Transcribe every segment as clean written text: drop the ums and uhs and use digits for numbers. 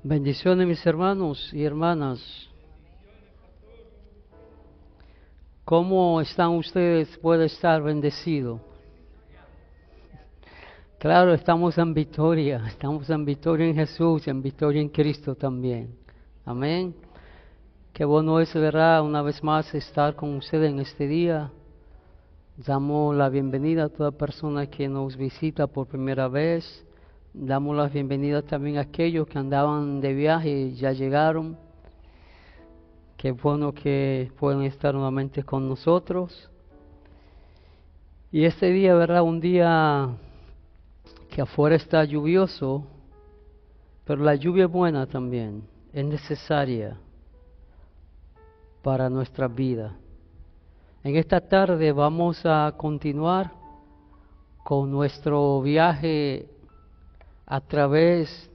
Bendiciones, mis hermanos y hermanas. ¿Cómo están ustedes? Puede estar bendecido. Claro, estamos en victoria en Jesús, en victoria en Cristo también. Amén. Qué bueno es, ¿verdad? Una vez más estar con ustedes en este día. Damos la bienvenida a toda persona que nos visita por primera vez. Damos la bienvenida también a aquellos que andaban de viaje y ya llegaron. Qué bueno que pueden estar nuevamente con nosotros. Y este día, ¿verdad? Un día que afuera está lluvioso, pero la lluvia es buena también, es necesaria para nuestra vida. En esta tarde vamos a continuar con nuestro viaje a través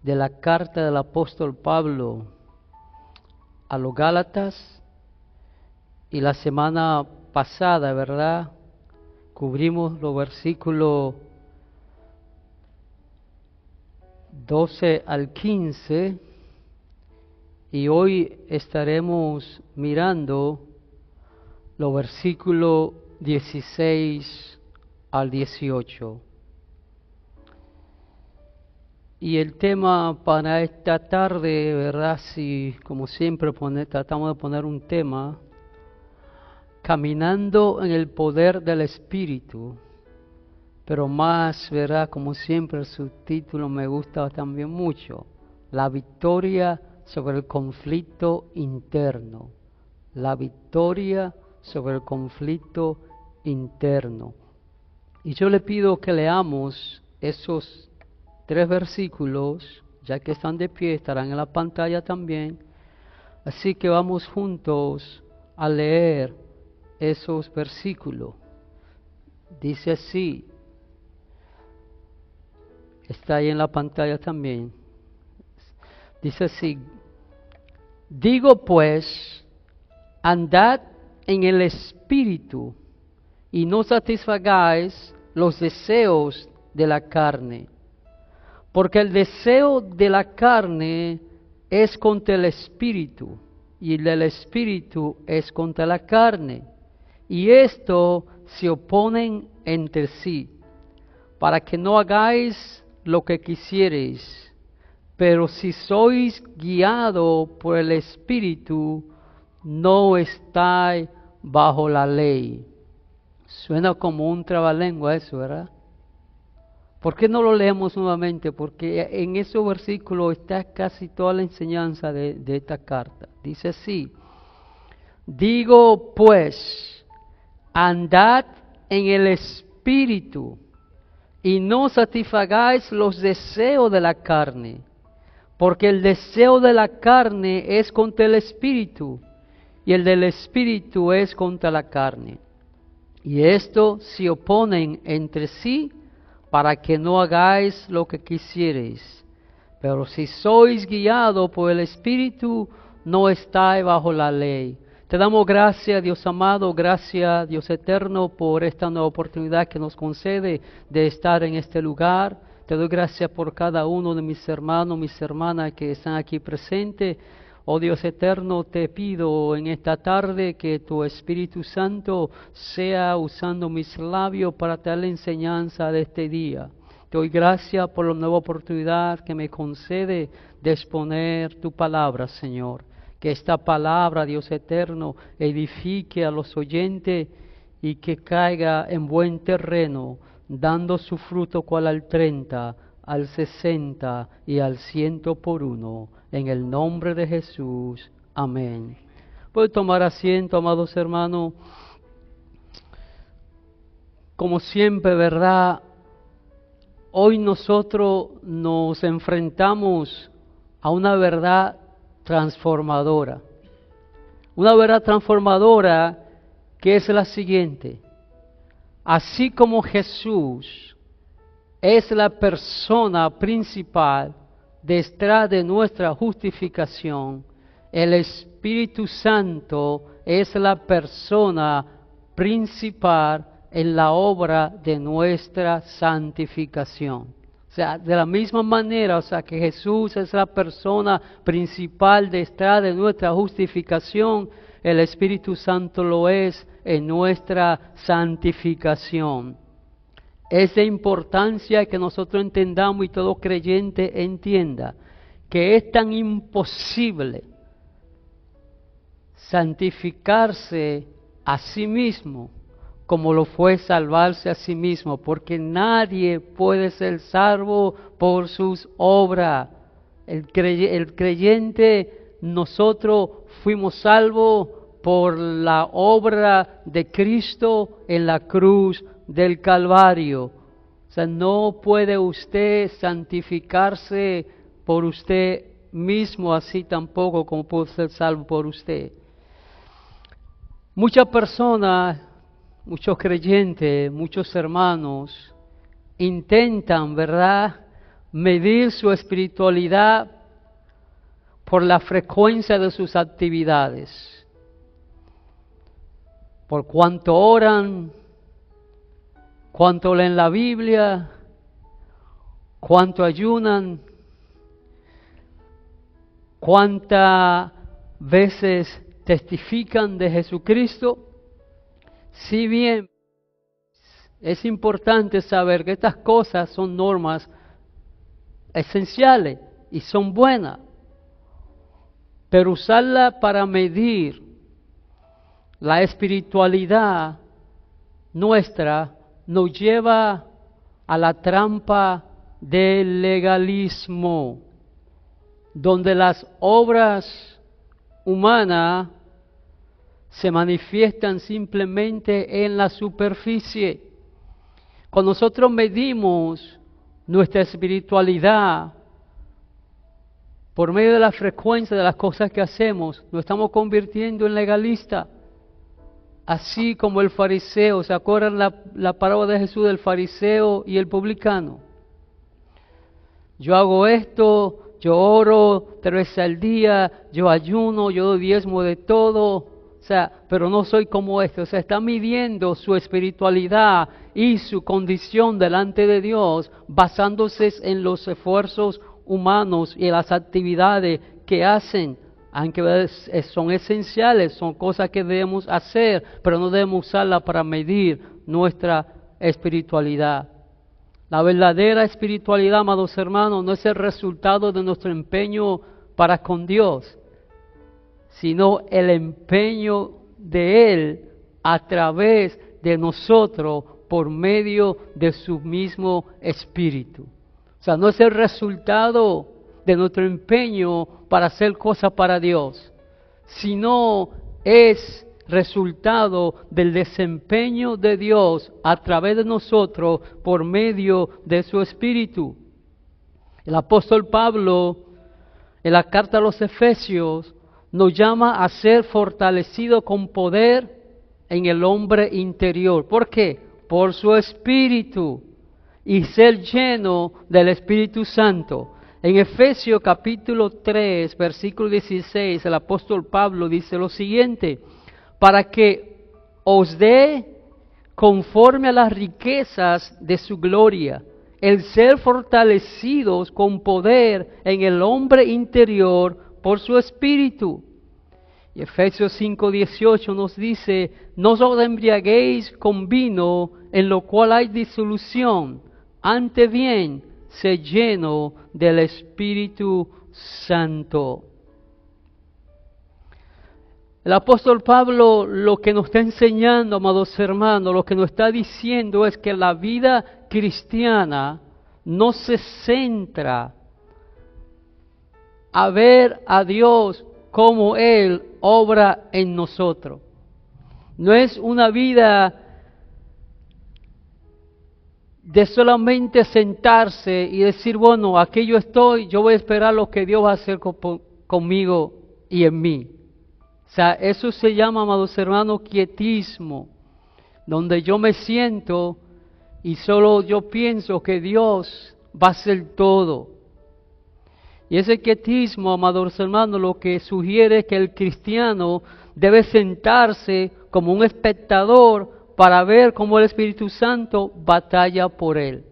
de la carta del apóstol Pablo a los Gálatas. Y la semana pasada, ¿verdad? Cubrimos los versículos 12 al 15 y hoy estaremos mirando los versículos 16 al 18. Y el tema para esta tarde, ¿verdad? Si como siempre tratamos de poner un tema, caminando en el poder del Espíritu. Pero más, ¿verdad? Como siempre el subtítulo me gusta también mucho. La victoria sobre el conflicto interno. La victoria sobre el conflicto interno. Y yo le pido que leamos esos 3 versículos, ya que están de pie, estarán en la pantalla también. Así que vamos juntos a leer esos versículos. Dice así. Está ahí en la pantalla también. Dice así: digo pues, andad en el Espíritu y no satisfagáis los deseos de la carne. Porque el deseo de la carne es contra el Espíritu y el del Espíritu es contra la carne. Y esto se oponen entre sí, para que no hagáis lo que quisiereis. Pero si sois guiados por el Espíritu, no estáis bajo la ley. Suena como un trabalengua eso, ¿verdad? ¿Por qué no lo leemos nuevamente? Porque en ese versículo está casi toda la enseñanza de esta carta. Dice así: digo pues, andad en el Espíritu y no satisfagáis los deseos de la carne, porque el deseo de la carne es contra el Espíritu, y el del Espíritu es contra la carne. Y esto se oponen entre sí, para que no hagáis lo que quisiereis. Pero si sois guiados por el Espíritu, no estáis bajo la ley. Te damos gracias, Dios amado, gracias, Dios eterno, por esta nueva oportunidad que nos concede de estar en este lugar. Te doy gracias por cada uno de mis hermanos, mis hermanas que están aquí presentes. Oh Dios eterno, te pido en esta tarde que tu Espíritu Santo sea usando mis labios para dar la enseñanza de este día. Te doy gracias por la nueva oportunidad que me concede de exponer tu palabra, Señor. Que esta palabra, Dios eterno, edifique a los oyentes y que caiga en buen terreno, dando su fruto cual al 30, al 60 y al 100 por uno. En el nombre de Jesús. Amén. Puede tomar asiento, amados hermanos. Como siempre, ¿verdad? Hoy nosotros nos enfrentamos a una verdad transformadora. Una verdad transformadora que es la siguiente: así como Jesús es la persona principal detrás de nuestra justificación, el Espíritu Santo es la persona principal en la obra de nuestra santificación. O sea, de la misma manera, o sea, que Jesús es la persona principal detrás de nuestra justificación, el Espíritu Santo lo es en nuestra santificación. Es de importancia que nosotros entendamos y todo creyente entienda que es tan imposible santificarse a sí mismo como lo fue salvarse a sí mismo, porque nadie puede ser salvo por sus obras. El creyente, nosotros fuimos salvos por la obra de Cristo en la cruz del Calvario. O sea, no puede usted santificarse por usted mismo, así tampoco como puede ser salvo por usted. Muchas personas, muchos creyentes, muchos hermanos intentan, ¿verdad?, medir su espiritualidad por la frecuencia de sus actividades, por cuánto oran, cuánto leen la Biblia, cuánto ayunan, cuántas veces testifican de Jesucristo. Si bien es importante saber que estas cosas son normas esenciales y son buenas, pero usarla para medir la espiritualidad nuestra nos lleva a la trampa del legalismo, donde las obras humanas se manifiestan simplemente en la superficie. Cuando nosotros medimos nuestra espiritualidad por medio de la frecuencia de las cosas que hacemos, nos estamos convirtiendo en legalistas. Así como el fariseo, ¿se acuerdan la parábola de Jesús del fariseo y el publicano? Yo hago esto, yo oro 3 veces al día, yo ayuno, yo doy diezmo de todo, o sea, pero no soy como este. O sea, está midiendo su espiritualidad y su condición delante de Dios basándose en los esfuerzos humanos y en las actividades que hacen, aunque son esenciales, son cosas que debemos hacer, pero no debemos usarlas para medir nuestra espiritualidad. La verdadera espiritualidad, amados hermanos, no es el resultado de nuestro empeño para con Dios, sino el empeño de Él a través de nosotros por medio de su mismo Espíritu. O sea, no es el resultado de nuestro empeño para hacer cosas para Dios, sino es resultado del desempeño de Dios a través de nosotros por medio de su Espíritu. El apóstol Pablo, en la carta a los Efesios, nos llama a ser fortalecidos con poder en el hombre interior. ¿Por qué? Por su Espíritu, y ser lleno del Espíritu Santo. En Efesios capítulo 3, versículo 16, el apóstol Pablo dice lo siguiente: para que os dé conforme a las riquezas de su gloria, el ser fortalecidos con poder en el hombre interior por su Espíritu. Y Efesios 5:18 nos dice: no os embriaguéis con vino, en lo cual hay disolución, antes bien, sé lleno del Espíritu Santo. El apóstol Pablo lo que nos está enseñando, amados hermanos, lo que nos está diciendo es que la vida cristiana no se centra a ver a Dios como Él obra en nosotros. No es una vida de solamente sentarse y decir, bueno, aquí yo estoy, yo voy a esperar lo que Dios va a hacer conmigo y en mí. O sea, eso se llama, amados hermanos, quietismo, donde yo me siento y solo yo pienso que Dios va a hacer todo. Y ese quietismo, amados hermanos, lo que sugiere es que el cristiano debe sentarse como un espectador para ver cómo el Espíritu Santo batalla por él.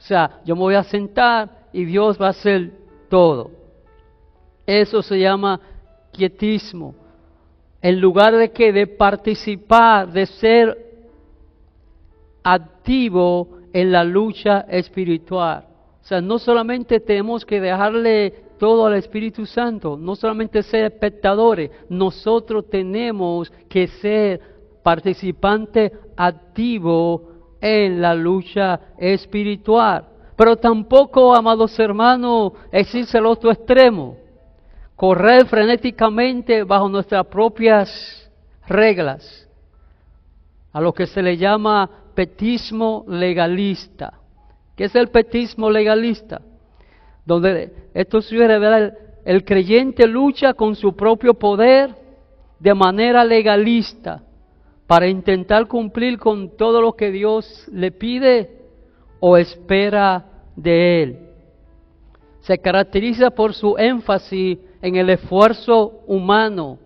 O sea, yo me voy a sentar y Dios va a hacer todo. Eso se llama quietismo. En lugar de participar, de ser activo en la lucha espiritual. O sea, no solamente tenemos que dejarle todo al Espíritu Santo, no solamente ser espectadores, nosotros tenemos que ser participantes activos en la lucha espiritual. Pero tampoco, amados hermanos, existe el otro extremo, correr frenéticamente bajo nuestras propias reglas, a lo que se le llama pietismo legalista. ¿Qué es el pietismo legalista? Donde esto sugiere, ¿verdad? El creyente lucha con su propio poder de manera legalista para intentar cumplir con todo lo que Dios le pide o espera de él. Se caracteriza por su énfasis en el esfuerzo humano,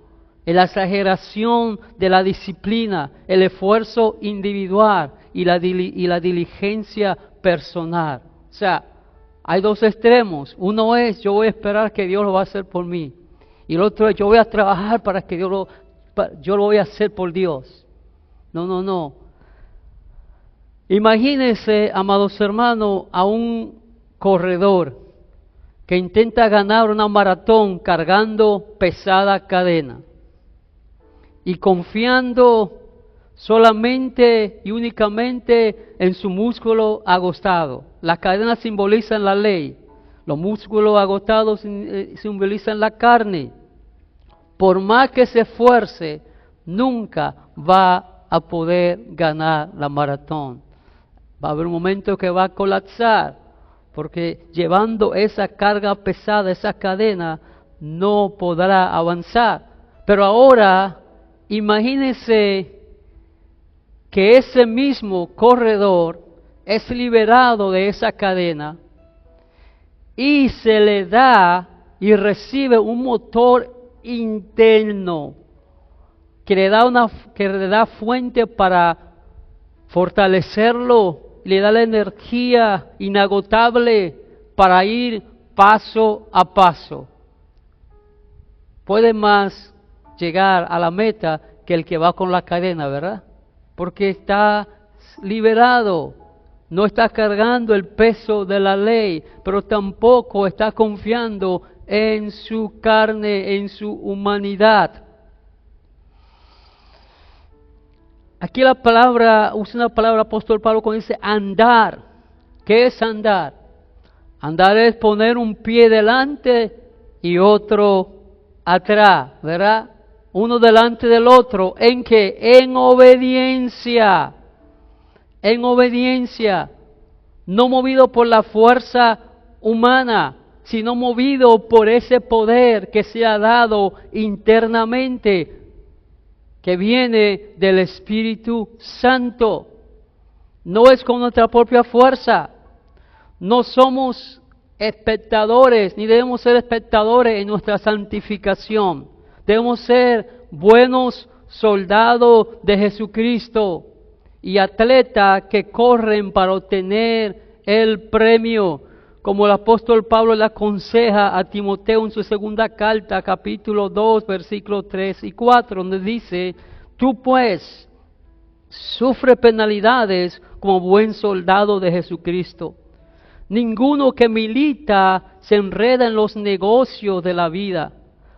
en la exageración de la disciplina, el esfuerzo individual y la diligencia personal. O sea, hay dos extremos. Uno es, yo voy a esperar que Dios lo va a hacer por mí. Y el otro es, yo voy a trabajar para que yo lo voy a hacer por Dios. No. Imagínense, amados hermanos, a un corredor que intenta ganar una maratón cargando pesada cadena y confiando solamente y únicamente en su músculo agotado. Las cadenas simbolizan la ley, los músculos agotados simbolizan la carne. Por más que se esfuerce, nunca va a poder ganar la maratón. Va a haber un momento que va a colapsar, porque llevando esa carga pesada, esa cadena, no podrá avanzar. Pero ahora, imagínense que ese mismo corredor es liberado de esa cadena y se le da y recibe un motor interno que le da fuente para fortalecerlo, le da la energía inagotable para ir paso a paso. Puede más llegar a la meta que el que va con la cadena, ¿verdad? Porque está liberado, no está cargando el peso de la ley, pero tampoco está confiando en su carne, en su humanidad. Aquí la palabra, usa una palabra apóstol Pablo cuando dice andar. ¿Qué es andar? Andar es poner un pie delante y otro atrás, ¿verdad? Uno delante del otro. ¿En qué? En obediencia. En obediencia. No movido por la fuerza humana, sino movido por ese poder que se ha dado internamente, que viene del Espíritu Santo. No es con nuestra propia fuerza. No somos espectadores, ni debemos ser espectadores en nuestra santificación. Debemos ser buenos soldados de Jesucristo y atletas que corren para obtener el premio, como el apóstol Pablo le aconseja a Timoteo en su segunda carta, capítulo 2, versículos 3 y 4, donde dice: tú pues sufre penalidades como buen soldado de Jesucristo. Ninguno que milita se enreda en los negocios de la vida,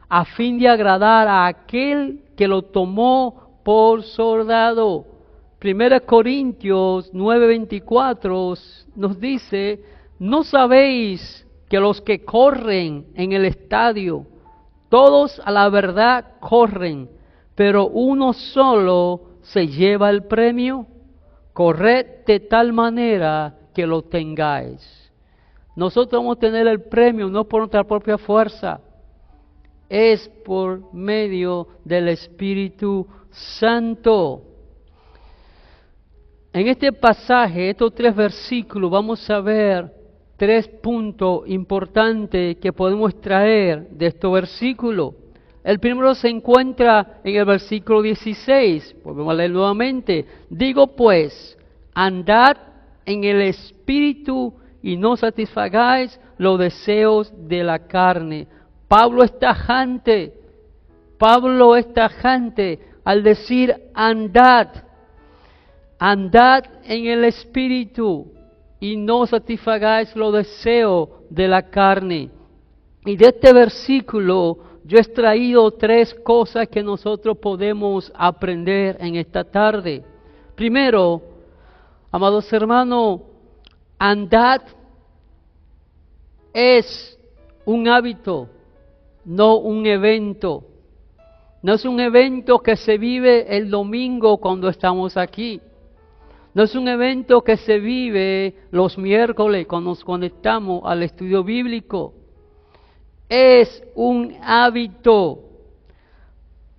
a fin de agradar a aquel que lo tomó por soldado. 1 Corintios 9:24 nos dice: ¿no sabéis que los que corren en el estadio, todos a la verdad corren, pero uno solo se lleva el premio? Corred de tal manera que lo tengáis. Nosotros vamos a tener el premio no por nuestra propia fuerza, es por medio del Espíritu Santo. En este pasaje, estos 3 versículos, vamos a ver 3 puntos importantes que podemos extraer de estos versículos. El primero se encuentra en el versículo 16. Volvemos a leer nuevamente. Digo pues, andad en el Espíritu y no satisfagáis los deseos de la carne. Pablo es tajante al decir andad en el Espíritu y no satisfagáis los deseos de la carne. Y de este versículo yo he extraído 3 cosas que nosotros podemos aprender en esta tarde. Primero, amados hermanos, andad es un hábito, no un evento. No es un evento que se vive el domingo cuando estamos aquí. No es un evento que se vive los miércoles cuando nos conectamos al estudio bíblico. Es un hábito.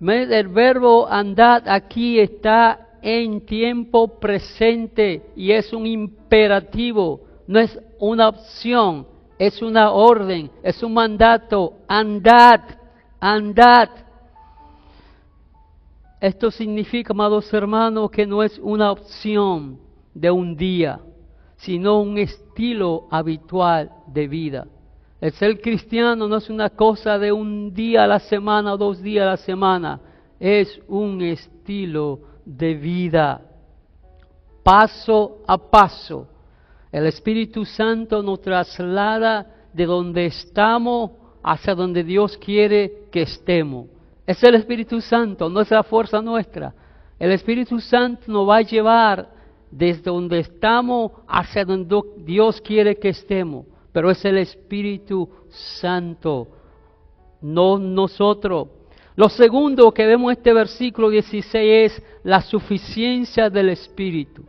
El verbo andad aquí está en tiempo presente y es un imperativo, no es una opción, es una orden, es un mandato. Andad. Esto significa, amados hermanos, que no es una opción de un día, sino un estilo habitual de vida. El ser cristiano no es una cosa de un día a la semana o 2 días a la semana, es un estilo de vida. Paso a paso, el Espíritu Santo nos traslada de donde estamos hacia donde Dios quiere que estemos. Es el Espíritu Santo, no es la fuerza nuestra. El Espíritu Santo nos va a llevar desde donde estamos hacia donde Dios quiere que estemos. Pero es el Espíritu Santo, no nosotros. Lo segundo que vemos en este versículo 16 es la suficiencia del Espíritu.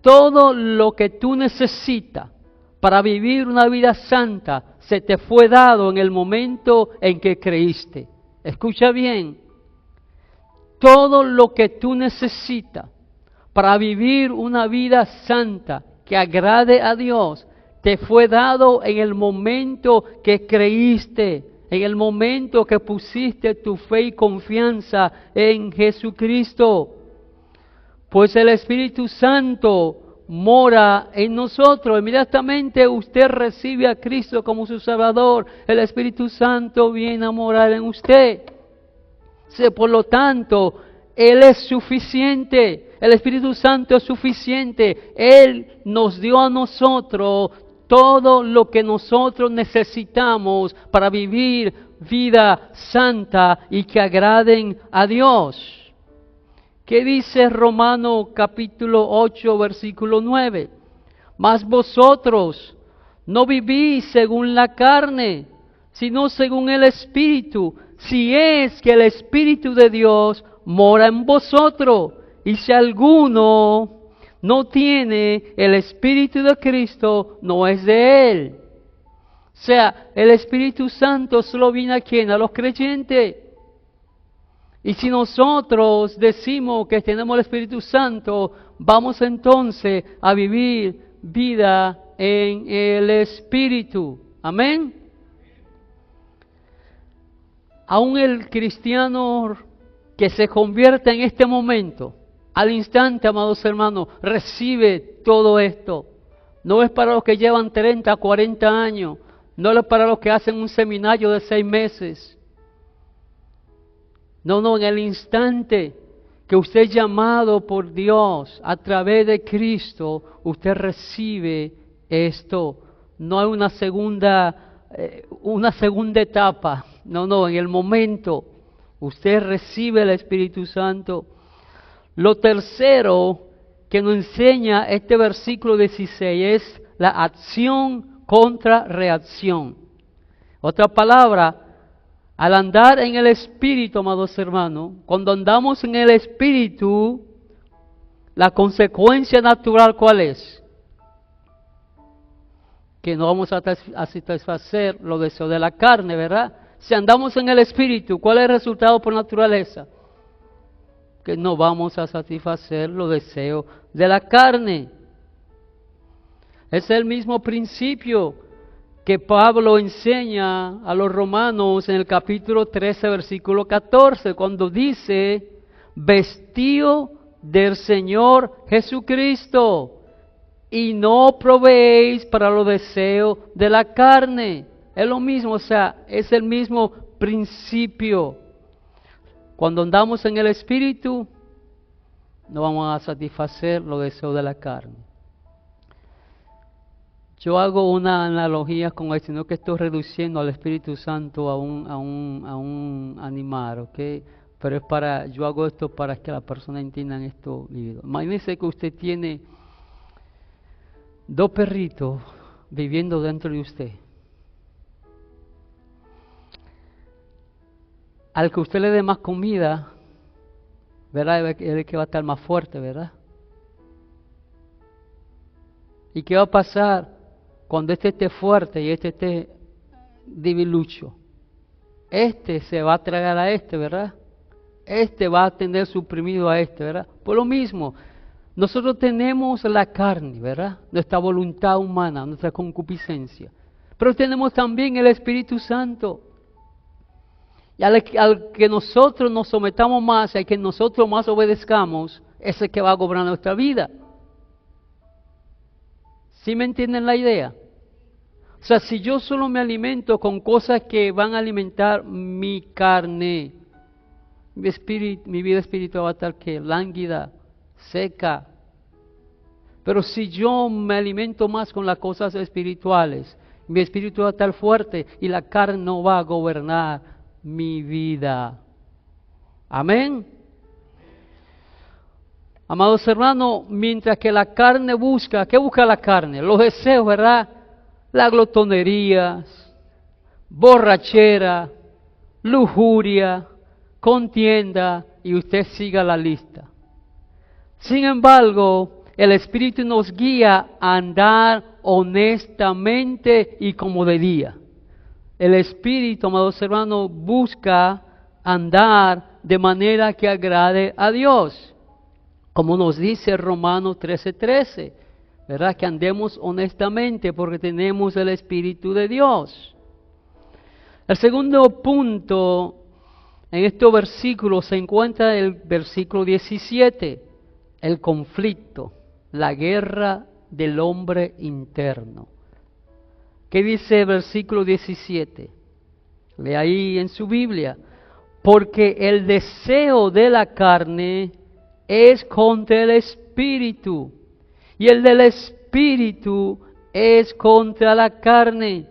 Todo lo que tú necesitas para vivir una vida santa se te fue dado en el momento en que creíste. Escucha bien, todo lo que tú necesitas para vivir una vida santa que agrade a Dios, te fue dado en el momento que creíste, en el momento que pusiste tu fe y confianza en Jesucristo. Pues el Espíritu Santo mora en nosotros. Inmediatamente usted recibe a Cristo como su Salvador, el Espíritu Santo viene a morar en usted. Por lo tanto, Él es suficiente, el Espíritu Santo es suficiente. Él nos dio a nosotros todo lo que nosotros necesitamos para vivir vida santa y que agraden a Dios. ¿Qué dice Romanos capítulo 8, versículo 9? Mas vosotros no vivís según la carne, sino según el Espíritu, si es que el Espíritu de Dios mora en vosotros. Y si alguno no tiene el Espíritu de Cristo, no es de Él. O sea, el Espíritu Santo solo viene a ¿quién? A los creyentes. Y si nosotros decimos que tenemos el Espíritu Santo, vamos entonces a vivir vida en el Espíritu. Amén. Aún el cristiano que se convierte en este momento, al instante, amados hermanos, recibe todo esto. No es para los que llevan 30, 40 años, no es para los que hacen un seminario de 6 meses. No, en el instante que usted es llamado por Dios a través de Cristo, usted recibe esto. No hay una segunda etapa. No, en el momento usted recibe el Espíritu Santo. Lo tercero que nos enseña este versículo 16 es la acción contra reacción. Otra palabra, al andar en el Espíritu, amados hermanos, cuando andamos en el Espíritu, la consecuencia natural, ¿cuál es? Que no vamos a satisfacer los deseos de la carne, ¿verdad? Si andamos en el Espíritu, ¿cuál es el resultado por naturaleza? Que no vamos a satisfacer los deseos de la carne. Es el mismo principio que Pablo enseña a los romanos en el capítulo 13, versículo 14, cuando dice, vestido del Señor Jesucristo. y no proveéis para los deseos de la carne. Es lo mismo, o sea, es el mismo principio. Cuando andamos en el Espíritu, no vamos a satisfacer los deseos de la carne. Yo hago una analogía con esto, no que estoy reduciendo al Espíritu Santo a un animal, ¿ok? Pero es yo hago esto para que la persona entienda esto. Imagínese que usted tiene 2 perritos viviendo dentro de usted. Al que usted le dé más comida, ¿verdad? Es el que va a estar más fuerte, ¿verdad? ¿Y qué va a pasar cuando este esté fuerte y este esté debilucho? Este se va a tragar a este, ¿verdad? Este va a tener suprimido a este, ¿verdad? Por lo mismo, nosotros tenemos la carne, ¿verdad? Nuestra voluntad humana, nuestra concupiscencia. Pero tenemos también el Espíritu Santo. Y al que nosotros nos sometamos más, al que nosotros más obedezcamos, es el que va a gobernar nuestra vida. ¿Sí me entienden la idea? O sea, si yo solo me alimento con cosas que van a alimentar mi carne, mi vida espiritual va a estar ¿qué? Lánguida, seca. Pero si yo me alimento más con las cosas espirituales, mi espíritu va a estar fuerte y la carne no va a gobernar mi vida. Amén. Amados hermanos, mientras que la carne busca, ¿qué busca la carne? Los deseos, ¿verdad? Las glotonerías, borrachera, lujuria, contienda, y usted siga la lista. Sin embargo, el Espíritu nos guía a andar honestamente y como debía. El Espíritu, amados hermanos, busca andar de manera que agrade a Dios. Como nos dice Romanos 13:13, ¿verdad? Que andemos honestamente porque tenemos el Espíritu de Dios. El segundo punto en estos versículos se encuentra el versículo 17, el conflicto, la guerra del hombre interno. ¿Qué dice el versículo 17? Ve ahí en su Biblia. Porque el deseo de la carne es contra el Espíritu, y el del Espíritu es contra la carne,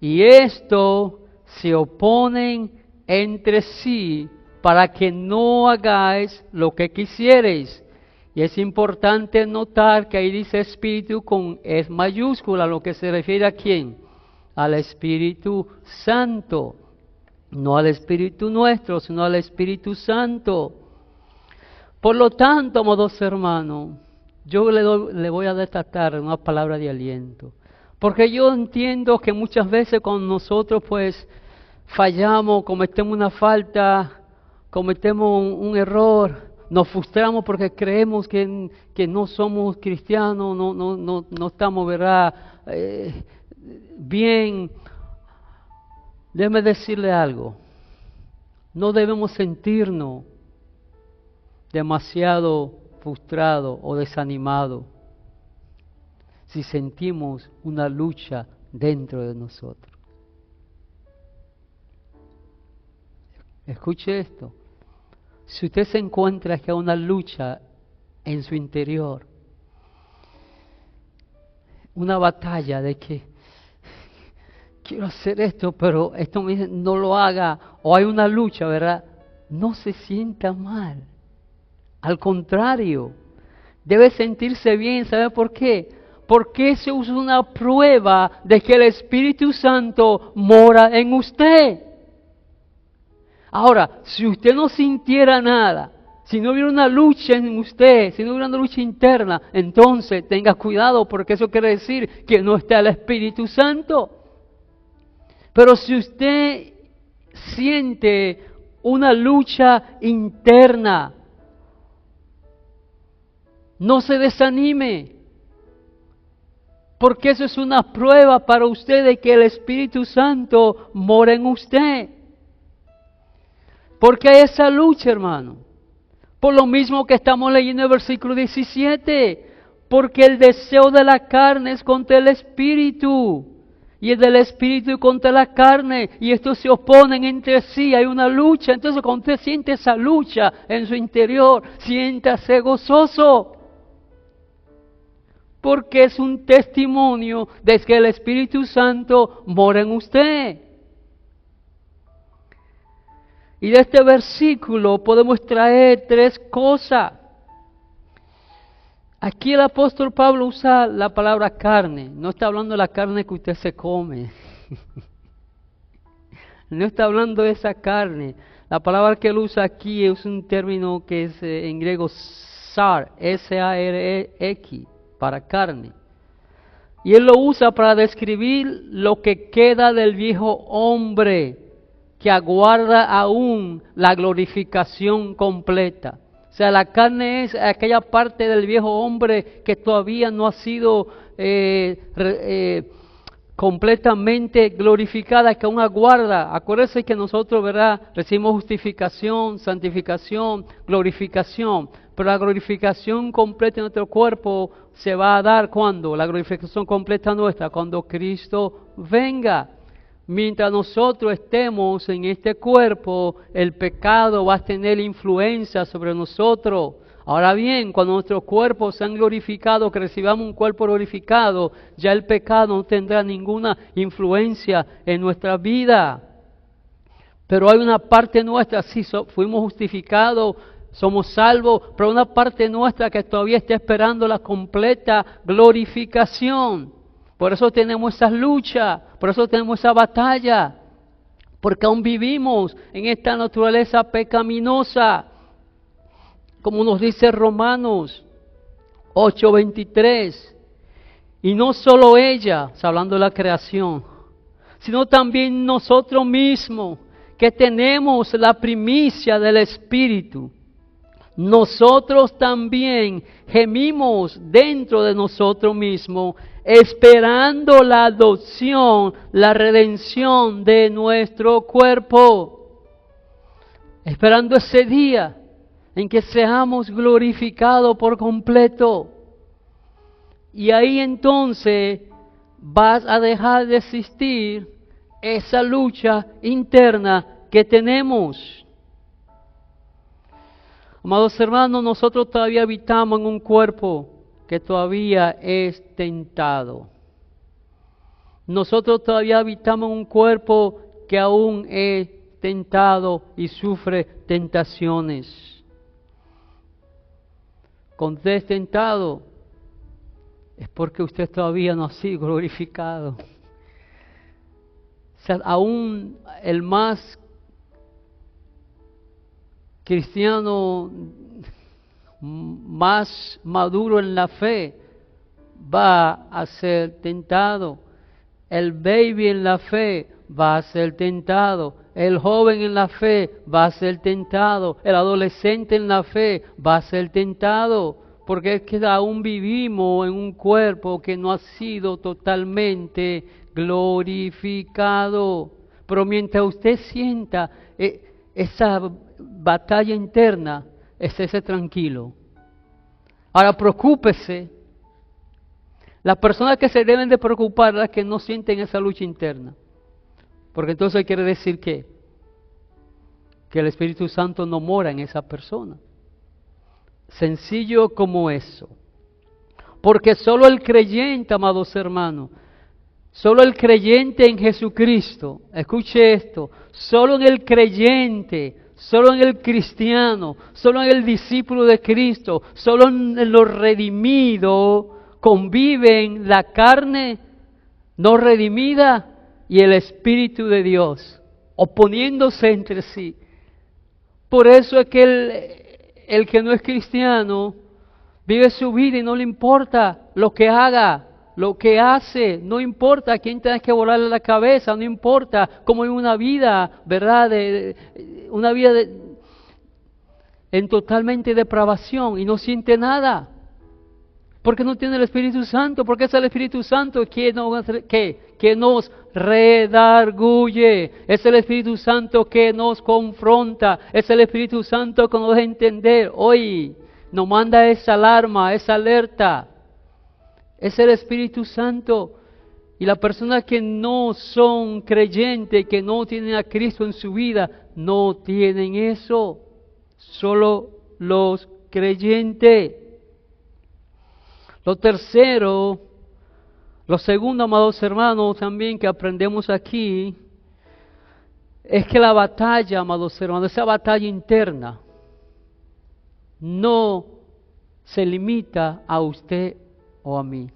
y esto se oponen entre sí para que no hagáis lo que quisiereis. Y es importante notar que ahí dice Espíritu con S mayúscula, lo que se refiere a quién, al Espíritu Santo, no al Espíritu nuestro, sino al Espíritu Santo. Por lo tanto, amados hermanos, yo le voy a destacar una palabra de aliento, porque yo entiendo que muchas veces cuando nosotros pues fallamos, cometemos una falta, cometemos un error, nos frustramos porque creemos que no somos cristianos, no estamos, ¿verdad? Bien. Déjeme decirle algo, no debemos sentirnos demasiado frustrados o desanimados si sentimos una lucha dentro de nosotros. Escuche esto. Si usted se encuentra que hay una lucha en su interior, una batalla de que quiero hacer esto, pero esto me dice no lo haga, o hay una lucha, ¿verdad? No se sienta mal. Al contrario, debe sentirse bien. ¿Sabe por qué? Porque eso es una prueba de que el Espíritu Santo mora en usted. Ahora, si usted no sintiera nada, si no hubiera una lucha en usted, si no hubiera una lucha interna, entonces tenga cuidado, porque eso quiere decir que no está el Espíritu Santo. Pero si usted siente una lucha interna, no se desanime, porque eso es una prueba para usted de que el Espíritu Santo mora en usted. Porque hay esa lucha, hermano. Por lo mismo que estamos leyendo el versículo 17. Porque el deseo de la carne es contra el espíritu, y el del espíritu contra la carne, y estos se oponen entre sí, hay una lucha. Entonces cuando usted siente esa lucha en su interior, siéntase gozoso, porque es un testimonio de que el Espíritu Santo mora en usted. Y de este versículo podemos traer tres cosas. Aquí el apóstol Pablo usa la palabra carne, no está hablando de la carne que usted se come, no está hablando de esa carne. La palabra que él usa aquí es un término que es en griego sar, S-A-R-E-X, para carne. Y él lo usa para describir lo que queda del viejo hombre, que aguarda aún la glorificación completa. O sea, la carne es aquella parte del viejo hombre que todavía no ha sido completamente glorificada, que aún aguarda. Acuérdense que nosotros, ¿verdad?, recibimos justificación, santificación, glorificación. Pero la glorificación completa de nuestro cuerpo se va a dar ¿cuándo? La glorificación completa nuestra, cuando Cristo venga. Mientras nosotros estemos en este cuerpo, el pecado va a tener influencia sobre nosotros. Ahora bien, cuando nuestros cuerpos sean glorificados, que recibamos un cuerpo glorificado, ya el pecado no tendrá ninguna influencia en nuestra vida. Pero hay una parte nuestra, sí, fuimos justificados, somos salvos, pero una parte nuestra que todavía está esperando la completa glorificación. Por eso tenemos esas luchas, por eso tenemos esa batalla, porque aún vivimos en esta naturaleza pecaminosa, como nos dice Romanos 8:23. Y no solo ella, hablando de la creación, sino también nosotros mismos, que tenemos la primicia del Espíritu. Nosotros también gemimos dentro de nosotros mismos, esperando la adopción, la redención de nuestro cuerpo. Esperando ese día en que seamos glorificados por completo. Y ahí entonces vas a dejar de existir esa lucha interna que tenemos. Amados hermanos, nosotros todavía habitamos en un cuerpo que todavía es tentado. Nosotros todavía habitamos en un cuerpo que aún es tentado y sufre tentaciones. Cuando usted es tentado, es porque usted todavía no ha sido glorificado. O sea, aún el más cristiano más maduro en la fe va a ser tentado. El baby en la fe va a ser tentado. El joven en la fe va a ser tentado. El adolescente en la fe va a ser tentado. Porque es que aún vivimos en un cuerpo que no ha sido totalmente glorificado. Pero mientras usted sienta esa batalla interna, estése tranquilo. Ahora preocúpese. Las personas que se deben de preocupar las que no sienten esa lucha interna. Porque entonces quiere decir que el Espíritu Santo no mora en esa persona. Sencillo como eso. Porque solo el creyente, amados hermanos, solo el creyente en Jesucristo, escuche esto, solo en el creyente, solo en el cristiano, solo en el discípulo de Cristo, solo en los redimidos conviven la carne no redimida y el Espíritu de Dios, oponiéndose entre sí. Por eso es que el que no es cristiano vive su vida y no le importa lo que haga, lo que hace, no importa a quién tenga que volarle la cabeza, no importa cómo es una vida, ¿verdad? Una vida en totalmente depravación y no siente nada. Porque no tiene el Espíritu Santo, porque es el Espíritu Santo que nos redarguye, es el Espíritu Santo que nos confronta, es el Espíritu Santo que nos deja entender. Hoy nos manda esa alarma, esa alerta. Es el Espíritu Santo. Y las personas que no son creyentes, que no tienen a Cristo en su vida, no tienen eso. Solo los creyentes. Lo tercero, lo segundo, amados hermanos, también que aprendemos aquí, es que la batalla, amados hermanos, esa batalla interna, no se limita a usted o a mí.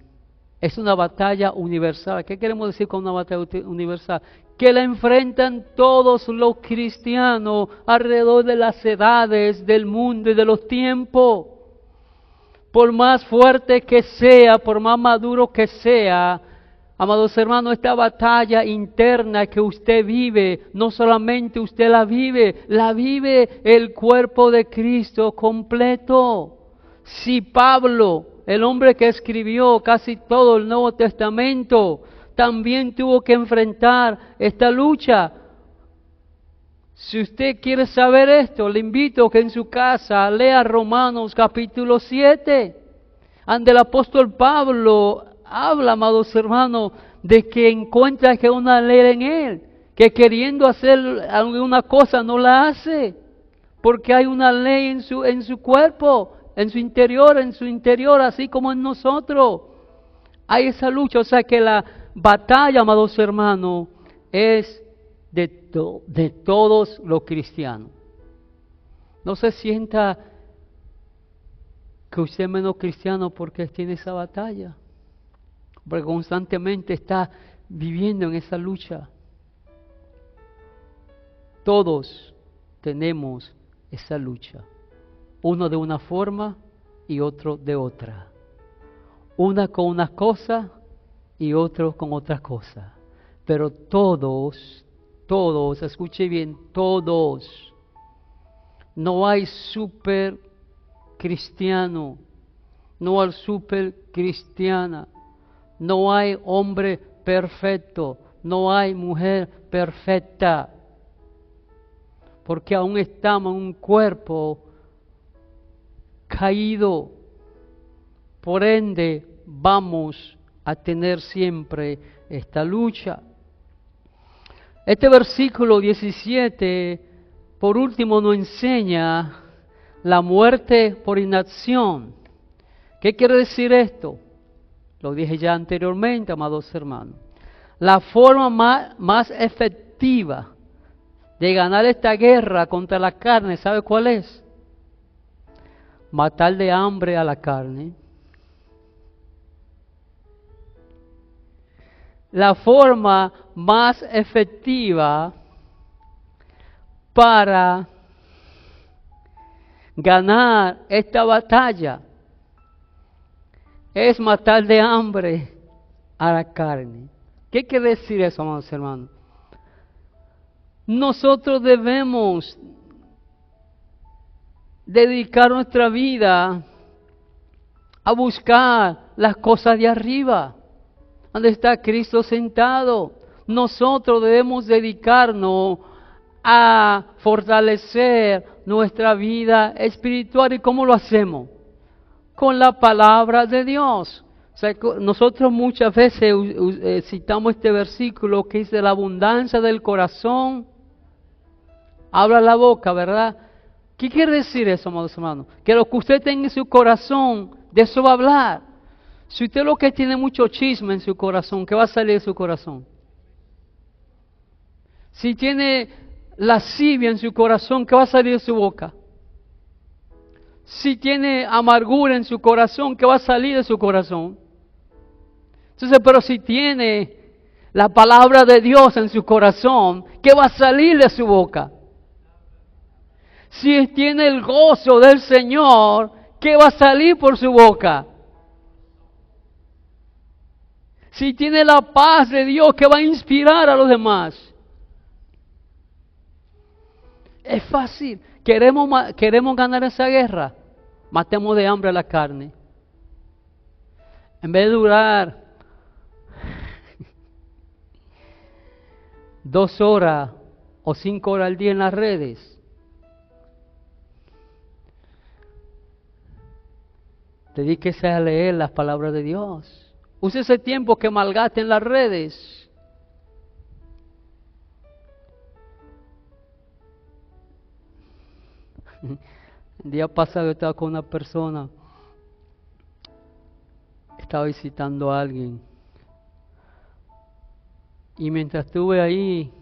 Es una batalla universal. ¿Qué queremos decir con una batalla universal? Que la enfrentan todos los cristianos alrededor de las edades, del mundo y de los tiempos. Por más fuerte que sea, por más maduro que sea, amados hermanos, esta batalla interna que usted vive, no solamente usted la vive el cuerpo de Cristo completo. Si Pablo, el hombre que escribió casi todo el Nuevo Testamento, también tuvo que enfrentar esta lucha. Si usted quiere saber esto, le invito a que en su casa lea Romanos capítulo 7, donde el apóstol Pablo habla, amados hermanos, de que encuentra que una ley en él, que queriendo hacer alguna cosa no la hace, porque hay una ley en su cuerpo, en su interior, así como en nosotros. Hay esa lucha, o sea que la batalla, amados hermanos, es de todos los cristianos. No se sienta que usted es menos cristiano porque tiene esa batalla, porque constantemente está viviendo en esa lucha. Todos tenemos esa lucha, uno de una forma y otro de otra, una con una cosa y otro con otra cosa, pero todos, escuche bien, todos. No hay super cristiano, no hay super cristiana, no hay hombre perfecto, no hay mujer perfecta, porque aún estamos en un cuerpo caído. Por ende, vamos a tener siempre esta lucha. Este versículo 17, por último, nos enseña la muerte por inacción. ¿Qué quiere decir esto? Lo dije ya anteriormente, amados hermanos. La forma más efectiva de ganar esta guerra contra la carne, ¿sabe cuál es? Matar de hambre a la carne. La forma más efectiva para ganar esta batalla es matar de hambre a la carne. ¿Qué quiere decir eso, amados hermanos? Nosotros debemos dedicar nuestra vida a buscar las cosas de arriba, donde está Cristo sentado. Nosotros debemos dedicarnos a fortalecer nuestra vida espiritual. ¿Y cómo lo hacemos? Con la palabra de Dios. O sea, nosotros muchas veces citamos este versículo que dice: la abundancia del corazón habla la boca, ¿verdad? ¿Qué quiere decir eso, amados hermanos? Que lo que usted tenga en su corazón, de eso va a hablar. Si usted lo que tiene mucho chisme en su corazón, ¿qué va a salir de su corazón? Si tiene lascivia en su corazón, ¿qué va a salir de su boca? Si tiene amargura en su corazón, ¿qué va a salir de su corazón? Entonces, pero si tiene la palabra de Dios en su corazón, ¿qué va a salir de su boca? Si tiene el gozo del Señor, ¿qué va a salir por su boca? Si tiene la paz de Dios, ¿qué va a inspirar a los demás? Es fácil. ¿Queremos ganar esa guerra? Matemos de hambre a la carne. En vez de durar 2 horas o 5 horas al día en las redes, dedíquese a leer las palabras de Dios. Use ese tiempo que malgaste en las redes. El día pasado yo estaba con una persona, estaba visitando a alguien, y mientras estuve ahí,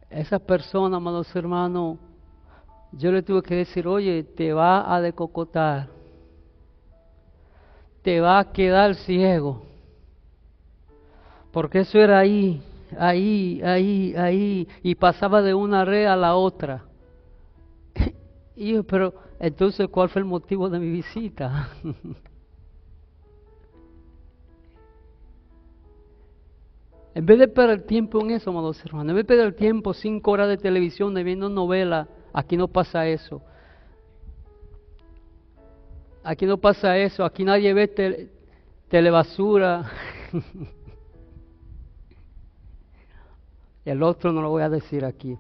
esa persona, amados hermanos, yo le tuve que decir, oye, te va a decocotar, te va a quedar ciego, porque eso era ahí, y pasaba de una red a la otra. Y yo, pero entonces, ¿cuál fue el motivo de mi visita? En vez de perder tiempo en eso, amados hermanos, en vez de perder tiempo 5 horas de televisión de viendo novelas, aquí no pasa eso. Aquí no pasa eso, aquí nadie ve telebasura. El otro no lo voy a decir aquí.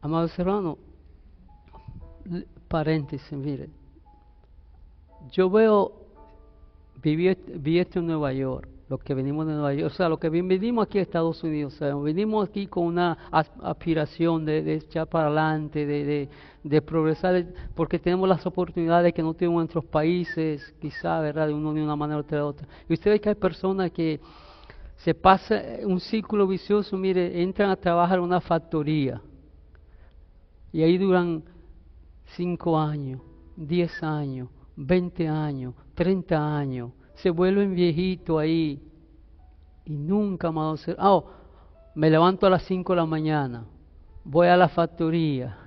Amados hermanos, paréntesis, mire. Yo vi esto en Nueva York, los que venimos de Nueva York, o sea, los que venimos aquí a Estados Unidos, o sea, venimos aquí con una aspiración de echar para adelante, de progresar, porque tenemos las oportunidades que no tienen en otros países, quizá, ¿verdad?, de una manera o de otra. Y usted ve que hay personas que se pasa un círculo vicioso, mire, entran a trabajar en una factoría, y ahí duran 5 años, 10 años, 20 años, 30 años, se vuelven viejitos ahí y nunca más. Me levanto a las 5 de la mañana, voy a la factoría,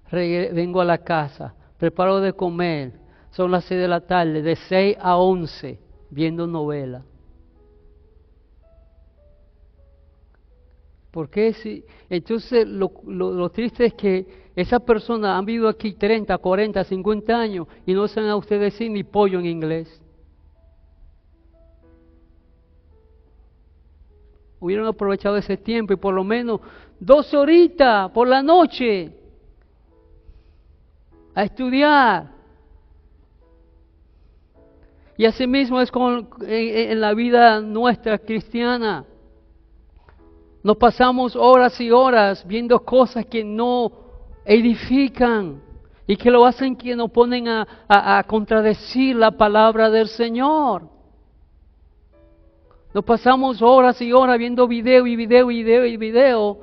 vengo a la casa, preparo de comer, son las 6 de la tarde, de 6 a 11 viendo novela. Porque entonces lo triste es que esas personas han vivido aquí 30, 40, 50 años y no saben a ustedes decir ni pollo en inglés. Hubieran aprovechado ese tiempo y por lo menos 2 horitas por la noche a estudiar. Y así mismo es en la vida nuestra cristiana. Nos pasamos horas y horas viendo cosas que no edifican y que lo hacen, que nos ponen a contradecir la palabra del Señor. Nos pasamos horas y horas viendo video y video y video y video.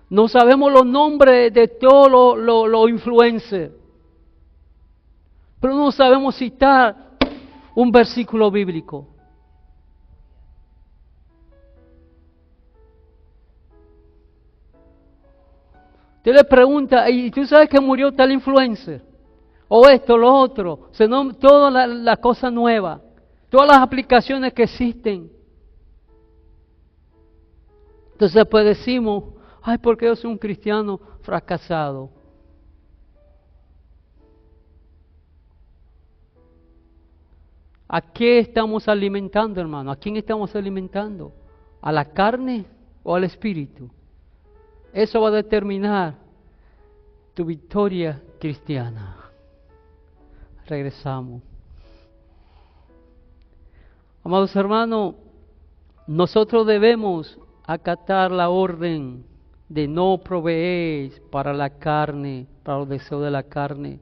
No sabemos los nombres de todos los influencers, pero no sabemos citar un versículo bíblico. Usted le pregunta, ¿y tú sabes que murió tal influencer? O esto, lo otro, todas las cosas nuevas, todas las aplicaciones que existen. Entonces pues decimos, ay, porque yo soy un cristiano fracasado. ¿A qué estamos alimentando, hermano? ¿A quién estamos alimentando? ¿A la carne o al espíritu? Eso va a determinar tu victoria cristiana. Regresamos. Amados hermanos, nosotros debemos acatar la orden de no proveéis para la carne, para los deseos de la carne.